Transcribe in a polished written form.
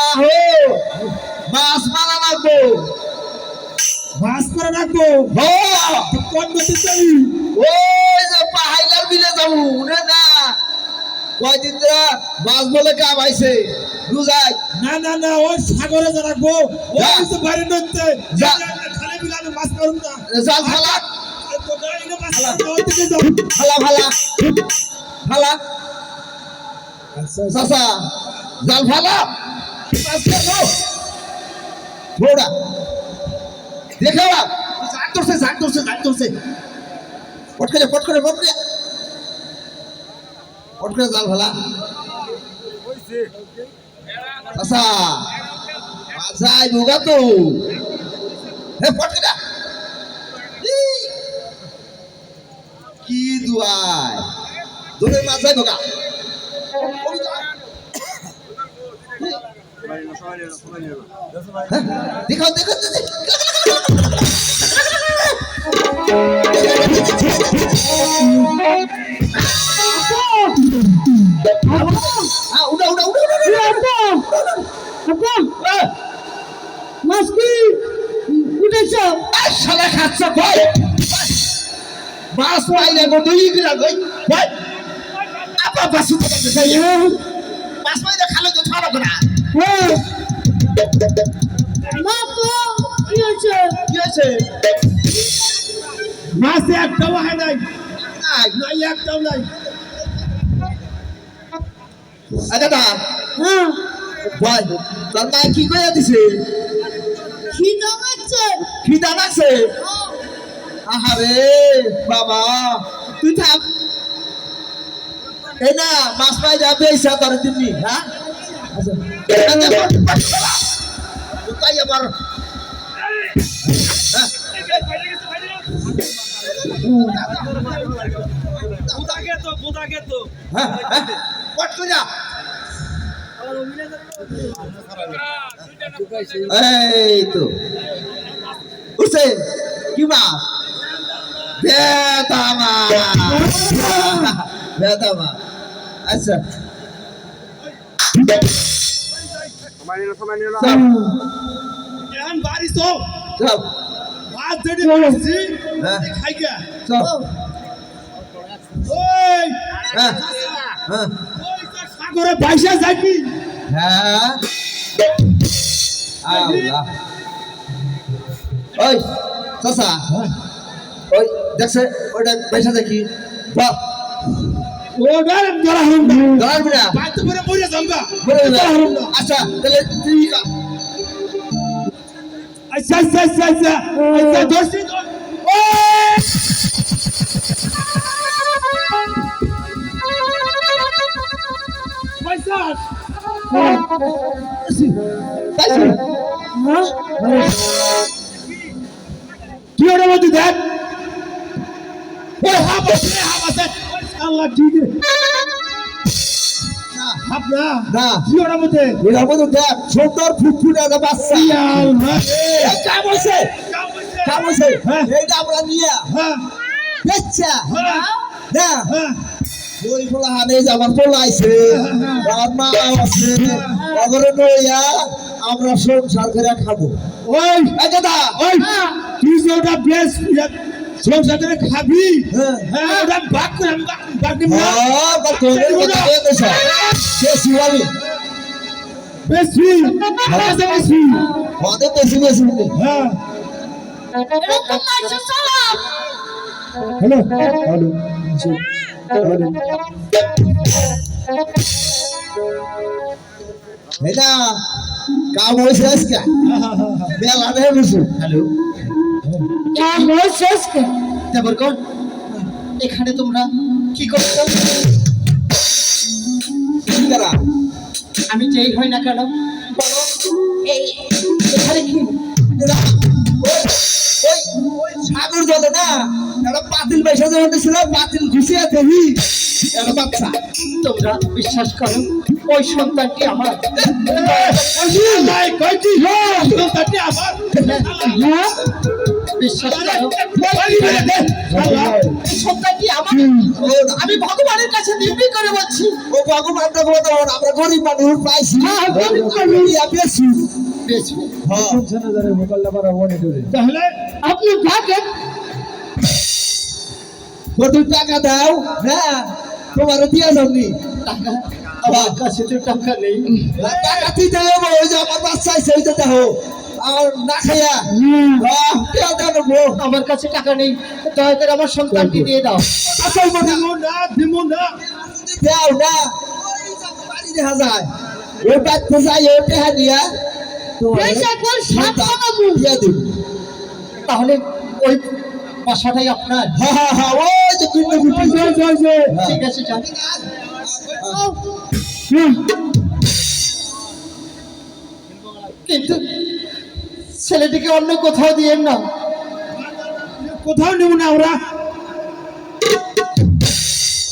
আহো মাছ মারা রাখবো মাছ করে রাখবো কোন গতি চাই ওই যে পাহাইলার বিলে যাবো রে না কয়দিন ধরে মাছ বলে কাম আইছে বুঝাই না না না ওই সাগরে যা রাখবো ওই কিছু বাইরে নড়তে যা। খালে বিলে আমি মাছ করুন না জাল ফালা ওইদিকে যাও ফালা ফালা ফালা চাচা জাল ফালা মাছ কেন থোড়া দেখাবা জাগ ধরছে পট করে জাল ফালা চাচা যাই বোগা তো পট করে কি দুয়াই ধরে মাছ যাই বোগা দেখো উড়া মাছ কি উঠেছ শালা খাচ্ছ ভাই মাছ পাইলে গো দুই গিরা গই ভাই আপা বাসু তো যাই মাছ পাইলে খালে তো ছাড়া করা মা তো কি হয়েছে কি আছে মাছ একটাও হয় নাই নাই একটাও নাই দাদা হ্যাঁ ভাই তোর মা কি কইয়া দিছে খিদা লাগছে খিদা লাগছে আহারে বাবা তুই থাক এই না মাছ পাই যাবে ইচ্ছা তোর দিননি হ্যাঁ তাই আবার এই তো উঠছে কি মা বেতামা আচ্ছা এখন বাড়ি চল চল মাছ যেটি বলছি খাই কে চল ওই হ্যাঁ হ্যাঁ ওই যে সাগরে বাইসা যাবি হ্যাঁ আল্লাহ ওই চাচা ওই দেখছে ওইটা পয়সা দেখি বাহ ওটা ধরা হরুন না ধরবি না বাইতে করে মরে যামগা বলে না আচ্ছা তাহলে তুই আচ্ছা ধরছি ওই পয়সা কি ওটা বলছি দেখ ওই হাফ আছে আল্লাহ ঠিক হাফ না না কি ওটা বলছে এরা বলে দেখ সুন্দর ফুটফুটে একটা বাচ্চা কাম হয়েছে হ্যাঁ। এইটা আমরা নিয়ে হ্যাঁ বেচ্চা হ্যাঁ না হ্যাঁ ওই পোলা হানে আমার পোলা আইছে আমার মা আছে অগরে নইয়া আমরা সংসার করে খাবো ওই এই দাদা ওই তুই যে ওটা বেশ সংসার করে খাবি হ্যাঁ হ্যাঁ ওটা বাক করে বাক দিম না বা তোদের কথা কইতেছ সে শিওয়ালি বেশি বেশি মদে বেশি বেশি হ্যাঁ এরকম মাছ সালাম হ্যালো হ্যালো এটা কাম হয়েছে আজকে মেলা নেই বসে হ্যালো তারপর কোন এখানে তোমরা কি করছো কি করা আমি যেই হই না কেন এই এখানে কি ওই সাগর জলে না একটা পাতিল পয়সা যখন ছিল পাতিল ঘুষিয়ে দেখি একটা বাচ্চা তোমরা বিশ্বাস করো ওই সন্তানটি আমার কয়টি সন্তানটি আমার হ্যাঁ বিশ্বাস করো বাড়ি বেড়ে দে শালা। এই সন্তানটি আমার আমি ভগবানের কাছে নির্ণয় করে বলছি ও ভগবানটা বলতে আমরা গরিব মানুষ পাইছি ইয়া বেশি বেশ হ্যাঁ তাহলে আপনি থাকেন কত টাকা দাও হ্যাঁ তোমার দিয়া যাবনি টাকা আমার কাছে তো টাকা নেই টাকা দিতে হবে ওই যে আমার বাচ্চা আছে ওইটা দেখো আর না খাইয়া কে দেবো আমার কাছে টাকা নেই দয়া করে আমার সন্তানকে দিয়ে দাও আসল কথা দিব না দাও না বাড়ি দেখা যায় ওই বাচ্চা যায় ওই টাকা দিয়া দিয়া দিব তাহলে ওই বাসাটাই আপনার হ্যাঁ হ্যাঁ হ্যাঁ ওই যে পিন্ড গুটি ঠিক আছে যান কিন্তু ছেলেটিকে অন্য কোথাও দিয়েন না কোথাও নেব না ওরা